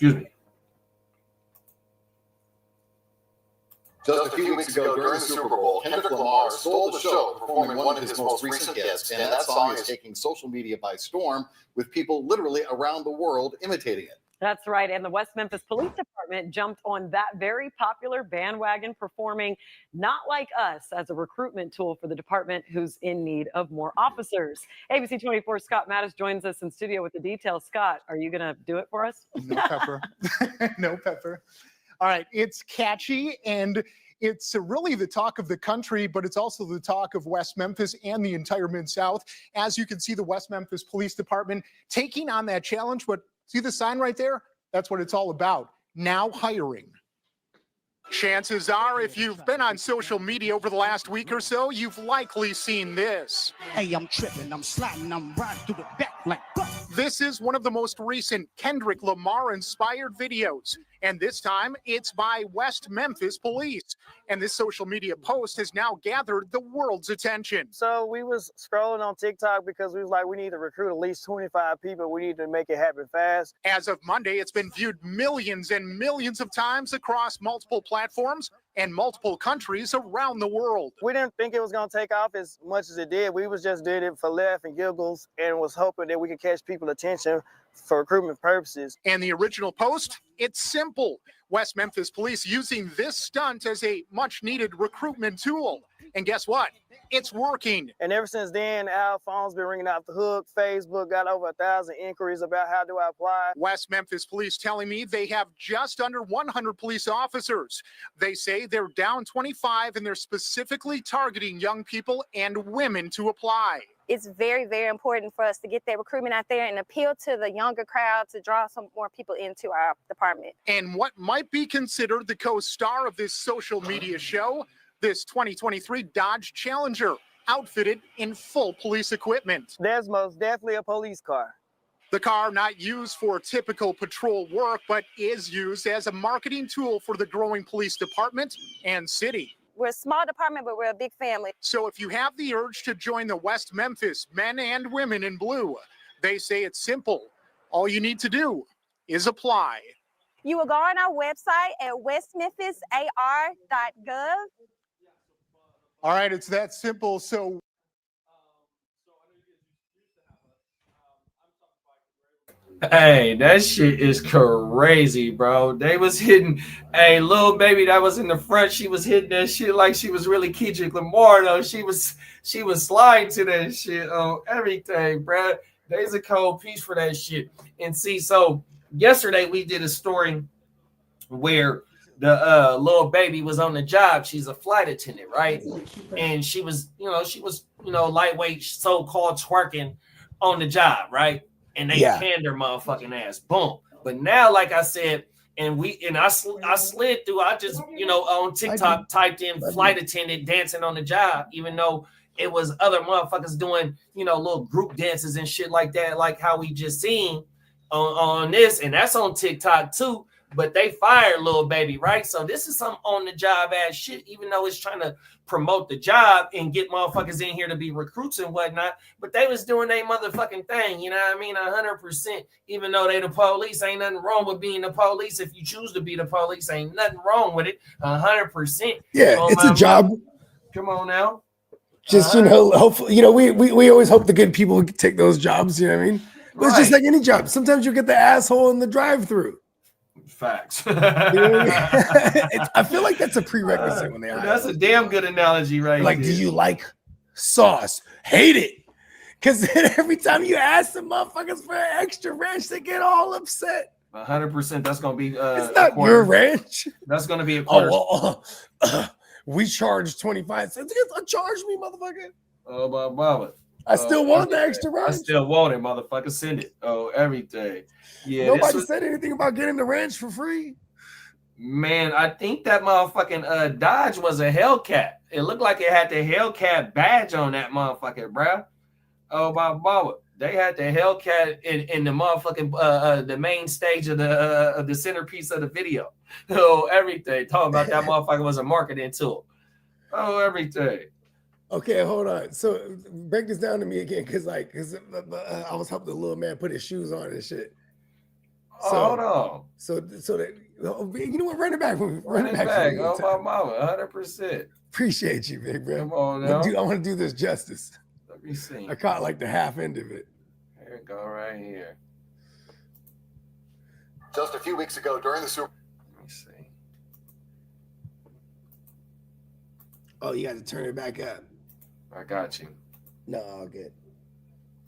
Excuse me. Just a few weeks ago during the Super Bowl, Kendrick Lamar stole the show, performing one of his most recent hits, and that song is taking social media by storm, with people literally around the world imitating it. That's right, and the West Memphis Police Department jumped on that very popular bandwagon, performing Not Like Us as a recruitment tool for the department, who's in need of more officers. ABC 24's Scott Mattis joins us in studio with the details. Scott, are you going to do it for us? No pepper. No pepper. All right, it's catchy, and it's really the talk of the country, but it's also the talk of West Memphis and the entire Mid-South. As you can see, the West Memphis Police Department taking on that challenge, but see the sign right there? That's what it's all about. Now hiring. Chances are, if you've been on social media over the last week or so, you've likely seen this. Hey, I'm tripping, I'm sliding, I'm riding through the back like This is one of the most recent Kendrick Lamar-inspired videos, and this time it's by West Memphis Police. And this social media post has now gathered the world's attention. So we was scrolling on TikTok because we was like, we need to recruit at least 25 people. We need to make it happen fast. As of Monday, it's been viewed millions and millions of times across multiple platforms and multiple countries around the world. We didn't think it was going to take off as much as it did. We was just did it for laugh and giggles and was hoping that we could catch people's attention for recruitment purposes. And the original post? It's simple. West Memphis Police using this stunt as a much-needed recruitment tool. And guess what? It's working. And ever since then, our phone's been ringing off the hook. Facebook got over 1,000 inquiries about how do I apply. West Memphis Police telling me they have just under 100 police officers. They say they're down 25 and they're specifically targeting young people and women to apply. It's very, very important for us to get that recruitment out there and appeal to the younger crowd to draw some more people into our department. And what might be considered the co-star of this social media show, this 2023 Dodge Challenger, outfitted in full police equipment. There's most definitely a police car. The car not used for typical patrol work, but is used as a marketing tool for the growing police department and city. We're a small department, but we're a big family. So if you have the urge to join the West Memphis men and women in blue, they say it's simple. All you need to do is apply. You will go on our website at westmemphisar.gov. All right, it's that simple. So Hey, that shit is crazy, bro. They was hitting a little baby that was in the front. She was hitting that shit like she was really Kendrick Lamar, though. She was sliding to that shit on everything, bro. There's a cold piece for that shit. And see, so yesterday we did a story where the little baby was on the job. She's a flight attendant, right? And she was lightweight, so-called twerking on the job, right? And they canned her motherfucking ass. Boom. But now, like I said, I slid through. I just, on TikTok typed in flight attendant dancing on the job, even though it was other motherfuckers doing, little group dances and shit like that, like how we just seen on this. And that's on TikTok too. But they fired little baby, right? So this is some on the job ass shit, even though it's trying to promote the job and get motherfuckers in here to be recruits and whatnot. But they was doing their motherfucking thing, you know what I mean? 100%. Even though they the police, ain't nothing wrong with being the police. If you choose to be the police, ain't nothing wrong with it. 100%. Yeah, it's a job. Come on now. Just hopefully, we always hope the good people take those jobs. You know what I mean? But it's just like any job. Sometimes you get the asshole in the drive-through. Facts. You know what I mean? I feel like that's a prerequisite when they hire. That's a damn good analogy, right? Like, do you like sauce? Hate it. Because then every time you ask the motherfuckers for an extra ranch, they get all upset. 100%. That's gonna be. It's not your ranch. That's gonna be a quarter. We charge 25 cents. Charge me, motherfucker. Oh, Baba. I still want the extra ranch. I still want it, motherfucker. Send it. Oh, everything. Yeah. Nobody said anything about getting the ranch for free. Man, I think that motherfucking Dodge was a Hellcat. It looked like it had the Hellcat badge on that motherfucker, bruh. Oh, Baba. They had the Hellcat in the motherfucking the main stage of the centerpiece of the video. Oh, everything. Talking about that motherfucker was a marketing tool. Oh, everything. Okay, hold on. So break this down to me again, because I was helping the little man put his shoes on and shit. Oh, hold on. So that, you know what? Run it back. Run it back. Oh, my mama, 100%. Appreciate you, big bro. Come on now. I want to do this justice. Let me see. I caught like the half end of it. Here we go, right here. Just a few weeks ago during the Super. Let me see. Oh, you got to turn it back up. I got you. No, all good.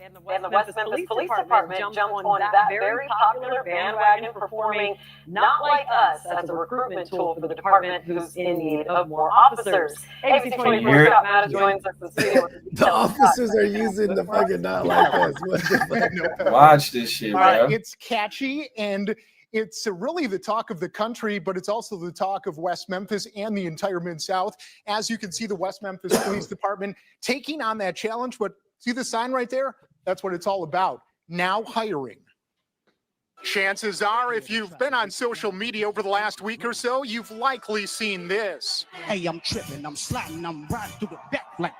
And the West Memphis Police Department jumped on that very popular bandwagon performing Not Like Us as a recruitment tool for the department who's in need of more officers. ABC 24 Scott Matta joins us in the studio. The officers are using the fucking Not Like Us. What the fuck? Watch this shit, bro. It's catchy and it's really the talk of the country, but it's also the talk of West Memphis and the entire Mid-South. As you can see, the West Memphis Police Department taking on that challenge. But see the sign right there? That's what it's all about. Now hiring. Chances are, if you've been on social media over the last week or so, you've likely seen this. Hey, I'm tripping, I'm sliding, I'm riding through the back like.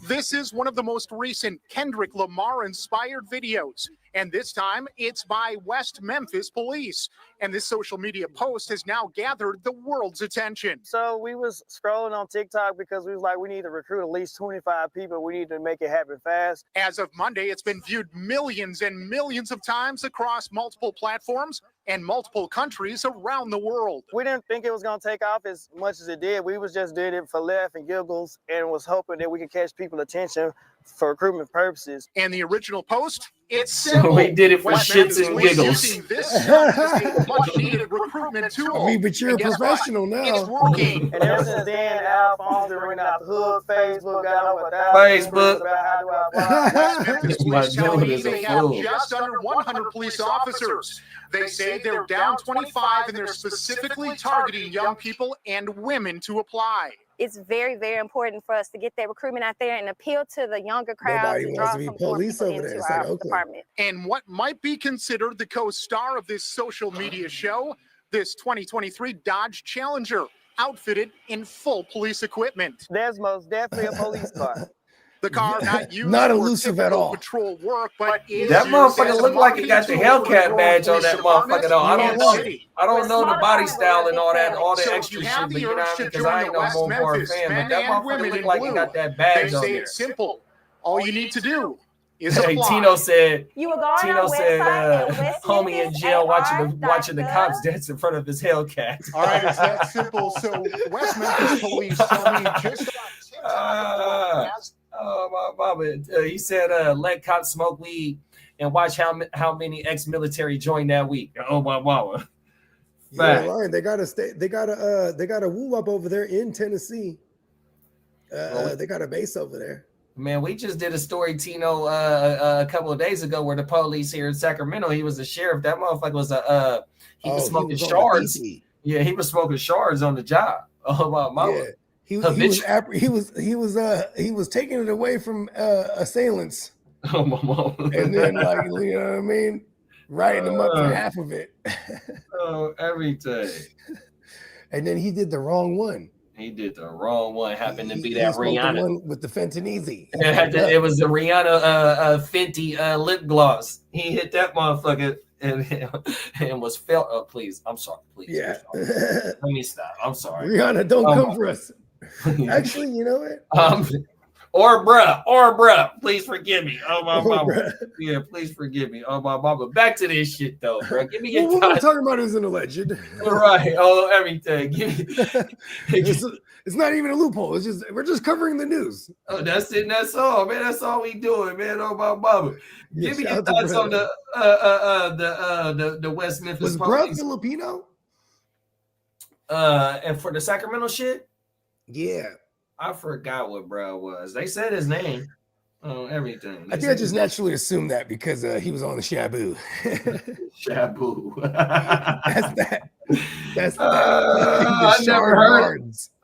This is one of the most recent Kendrick Lamar-inspired videos. And this time, it's by West Memphis Police. And this social media post has now gathered the world's attention. So we was scrolling on TikTok because we was like, we need to recruit at least 25 people. We need to make it happen fast. As of Monday, it's been viewed millions and millions of times across multiple platforms and multiple countries around the world. We didn't think it was going to take off as much as it did. We was just did it for laugh and giggles and was hoping that we could catch people's attention for recruitment purposes. And the original post, it's So simple. we did it for West shits Memphis and Police giggles. using this as a much-needed recruitment tool. I mean, but you're a And guess what? professional It's now. working. And ever since then, Alphonse been ringing out the hood, Facebook, got over 1,000 Facebook. about how do I apply. West Memphis My Police tell dude me is a they have fool. just under 100 police officers. They say they're down 25 and they're specifically targeting young people and women to apply. It's very, very important for us to get that recruitment out there and appeal to the younger crowd Nobody to wants draw to be some more police people over there. into It's like our Oakland. department. And what might be considered the co-star of this social media show, this 2023 Dodge Challenger, outfitted in full police equipment. There's most definitely a police car. The car not used Not for elusive at typical all. patrol work, but is That used motherfucker as a look like he got the marketing tool for Hellcat the badge on police that department motherfucker though. I in don't the know. city. I don't know the body style and all the So extra you shit, have but the you know urge what I to mean? Because join I the ain't no West more Memphis fan, but men that and motherfucker women look in like he blue. got that They badge on say there. it's simple. All you need to do is Hey, apply. Tino said. You will go on Tino our said, website at homie in jail watching the cops dance in front of his Hellcat. All right, it's that simple. So West Memphis Police tell me just Oh my mama! He said, "Let cops smoke weed and watch how many ex-military joined that week." Oh my mama! Yeah, lying. They got a woo up over there in Tennessee. They got a base over there. Man, we just did a story, Tino, a couple of days ago where the police here in Sacramento. He was a sheriff. That motherfucker was he was smoking shards. Yeah, he was smoking shards on the job. Oh my mama! Yeah. He was taking it away from assailants. Oh my mama! And then like you know what I mean, writing them up for half of it. Oh, everything. And then he did the wrong one. He did the wrong one. Happened to be that Rihanna the one with the Fentanese. It was the Rihanna Fenty lip gloss. He hit that motherfucker and was felt. Oh, please, I'm sorry. Please, Yeah. Let me stop. I'm sorry. Rihanna, don't come for us. Actually, you know what? Or bruh, please forgive me. Oh my mama. Yeah, please forgive me. Oh my mama. Back to this shit though, bro. Give me your what we're talking about is an alleged. Right. Oh, everything. It's not even a loophole. It's just we're just covering the news. Oh, that's it. That's all, man. That's all we doing, man. Oh my mama. Give me your thoughts on the West Memphis. Was bruh Filipino? And for the Sacramento shit? Yeah. I forgot what bro was. They said his name. Oh, everything. I think I just naturally assumed that because he was on the Shabu. Shabu. That's that.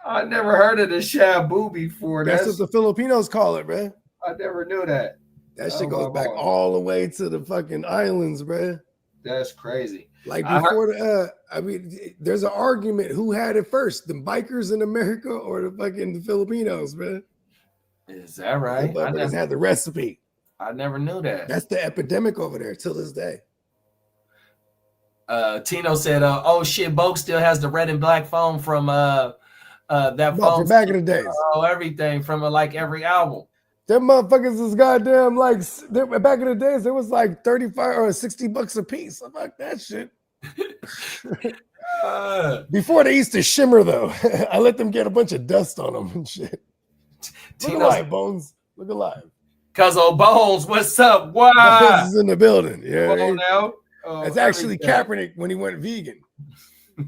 I never heard of the Shabu before. That's what the Filipinos call it, bro. I never knew that. That shit goes back all the way to the fucking islands, bro. That's crazy. Like before there's an argument who had it first, the bikers in America or the fucking Filipinos, man. Is that right? I never had the recipe. I never knew that. That's the epidemic over there till this day. Tino said, "Oh shit, Bogue still has the red and black phone from that phone from back in the days. Oh, everything from like every album. Them motherfuckers is goddamn like back in the days. It was like $35 or $60 a piece. I'm like that shit. Before they used to shimmer though, I let them get a bunch of dust on them and shit. Look alive, Bones. Look alive. Cause old Bones, what's up? Wow, Bones is in the building. Yeah, come on now. It's actually Kaepernick when he went vegan. He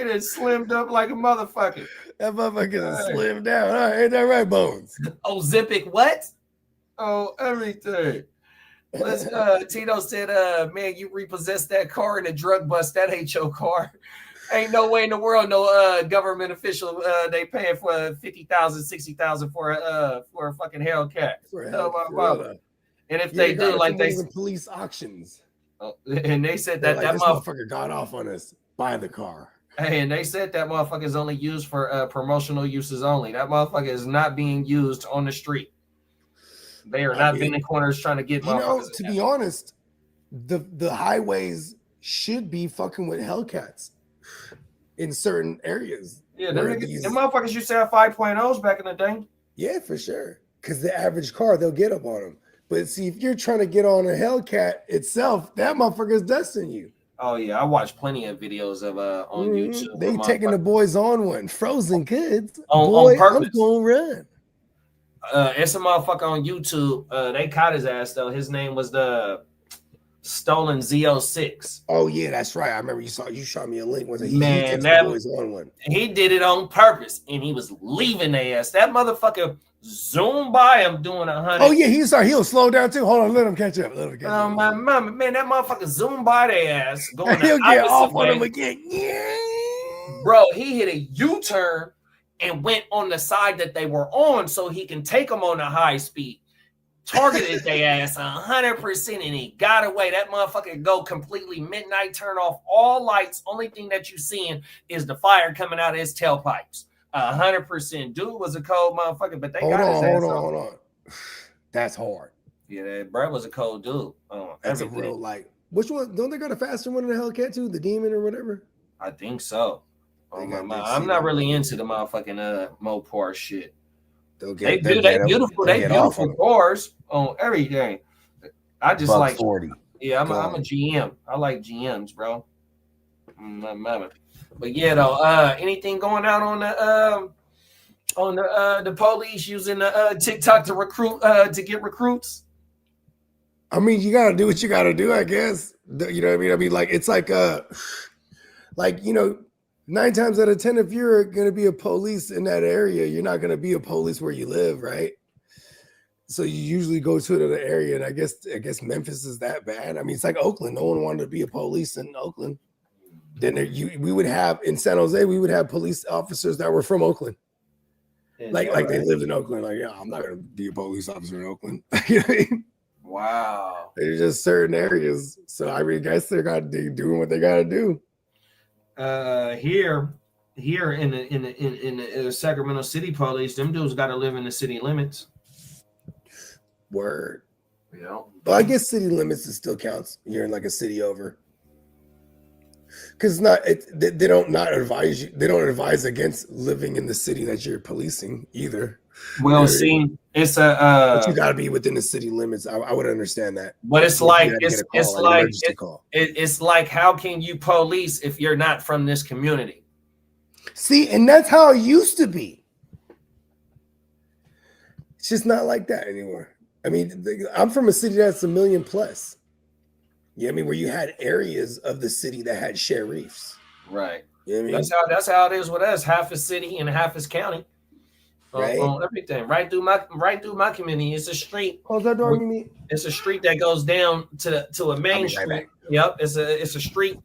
done slimmed up like a motherfucker. That motherfucker is slimmed down. All right, ain't that right, Bones? Oh, Zipic, what? Oh, everything. Tito said, man, you repossessed that car in a drug bust. That ain't your car. Ain't no way in the world no government official they paying for $50,000, $60,000 for a fucking Hellcat. And if they do, like they police auctions. And they said that like, that motherfucker got off on us. Buy the car. Hey, and they said that motherfucker is only used for promotional uses only. That motherfucker is not being used on the street. They are not bending corners trying to get motherfuckers. To be honest, the highways should be fucking with Hellcats in certain areas. Yeah, them motherfuckers used to have 5.0s back in the day. Yeah, for sure. Because the average car, they'll get up on them. But see, if you're trying to get on a Hellcat itself, that motherfucker's dusting you. Oh yeah, I watched plenty of videos of on YouTube. They taking the boys on one. Frozen kids. On purpose. I'm gonna run. It's a motherfucker on YouTube. They caught his ass though. His name was the Stolen Z06. Oh yeah, that's right. I remember you shot me a link. Was it? Man, that boys on one. He did it on purpose, and he was leaving their ass. That motherfucker zoomed by him doing 100. Oh yeah, he'll slow down too. Hold on, let him catch up. My mama, man, that motherfucker zoomed by their ass. Going he'll get off on him again. Yeah. Bro, he hit a U-turn and went on the side that they were on so he can take them on a high speed. Targeted their ass 100% and he got away. That motherfucker go completely midnight, turn off all lights. Only thing that you seeing is the fire coming out of his tailpipes. 100%. Dude was a cold motherfucker, but they hold on. That's hard. Yeah, that Brett was a cold dude. That's everything. A real like. Which one? Don't they got a faster one in the Hellcat too? The Demon or whatever? I think so. I'm not really into the motherfucking Mopar shit. They beautiful cars on everything. I just like 40. Yeah, I'm a GM. I like GMs, bro. But yeah, though, anything going out on the police using the TikTok to recruit to get recruits? I mean, you gotta do what you gotta do, I guess. You know what I mean? I mean, like it's like 9 times out of 10, if you're gonna be a police in that area, you're not gonna be a police where you live, right? So you usually go to the area, and I guess Memphis is that bad. I mean, it's like Oakland. No one wanted to be a police in Oakland. Then we would have in San Jose, we would have police officers that were from Oakland. Yeah, like they lived in Oakland. Like, yeah, I'm not gonna be a police officer in Oakland. You know what I mean? Wow. They're just certain areas. So I mean, I guess they're doing what they gotta do. Here in the Sacramento City Police, them dudes got to live in the city limits. Word. Yeah. But I guess city limits it still counts. You're in like a city over. Because they don't advise you. They don't advise against living in the city that you're policing either. Well, see, it's but you got to be within the city limits. I would understand that. But it's like it's like how can you police if you're not from this community? See, and that's how it used to be. It's just not like that anymore. I mean, I'm from a city that's 1 million plus. Yeah, I mean, where you had areas of the city that had sheriffs. Right. You know what I mean? That's how it is with us. Half is city and half is county. Right. On everything. Right through my community. It's a street. Close that door, Mimi. It's a street that goes down to a main street. Right. Yep. It's a street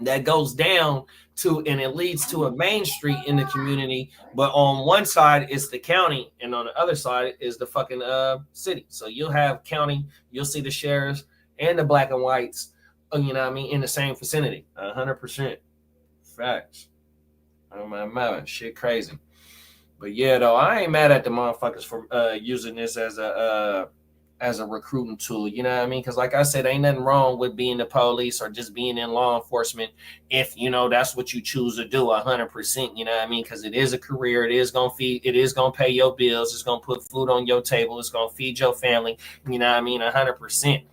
that goes down to and it leads to a main street in the community. But on one side is the county, and on the other side is the fucking city. So you'll have county, you'll see the sheriffs and the black and whites, you know what I mean, in the same vicinity. 100%. Facts. Oh my shit crazy. But yeah, though, I ain't mad at the motherfuckers for using this as as a recruiting tool, you know what I mean? Because like I said, ain't nothing wrong with being the police or just being in law enforcement if, you know, that's what you choose to do 100%, you know what I mean? Because it is a career. It is going to pay your bills. It's going to put food on your table. It's going to feed your family, you know what I mean? 100%.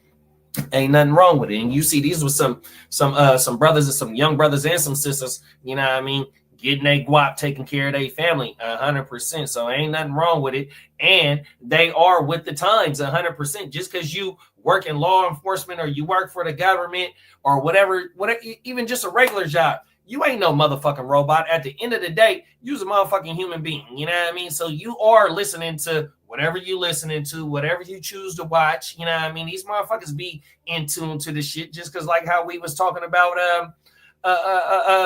Ain't nothing wrong with it. And you see, these were some brothers and some young brothers and some sisters, you know what I mean, getting their guap, taking care of their family 100%. So ain't nothing wrong with it. And they are with the times 100%. Just because you work in law enforcement or you work for the government or whatever, even just a regular job, you ain't no motherfucking robot. At the end of the day, you's a motherfucking human being. You know what I mean? So you are listening to whatever you listening to, whatever you choose to watch. You know what I mean? These motherfuckers be in tune to the shit just because like how we was talking about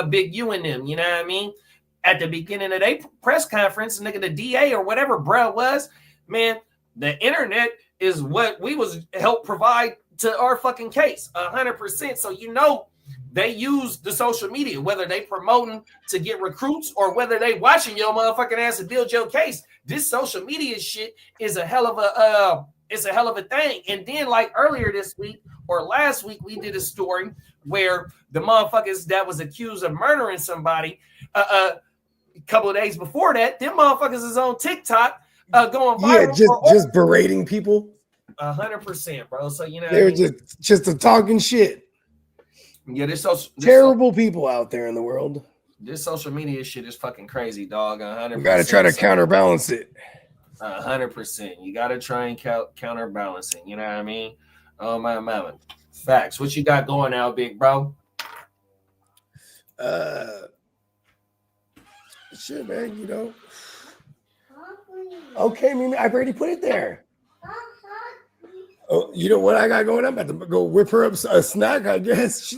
Big U and them, you know what I mean? At the beginning of their press conference, nigga, the DA or whatever bro was, man, the internet is what we was help provide to our fucking case 100%. So, you know, they use the social media, whether they promoting to get recruits or whether they watching your motherfucking ass to build your case. This social media shit is a hell of a thing. And then like earlier this week or last week, we did a story where the motherfuckers that was accused of murdering somebody a couple of days before that, them motherfuckers is on TikTok going viral. Yeah, just berating people. 100%, bro. So you know they're just talking shit. Yeah, this terrible people out there in the world. This social media shit is fucking crazy, dog. 100%. We got to try to counterbalance it. 100%. You got to try and counterbalance it. You know what I mean? Oh my mama. Facts. What you got going now, big bro? Shit, man. You know. Okay, I mean, I've already put it there. Oh, you know what I got going? I'm about to go whip her up a snack, I guess.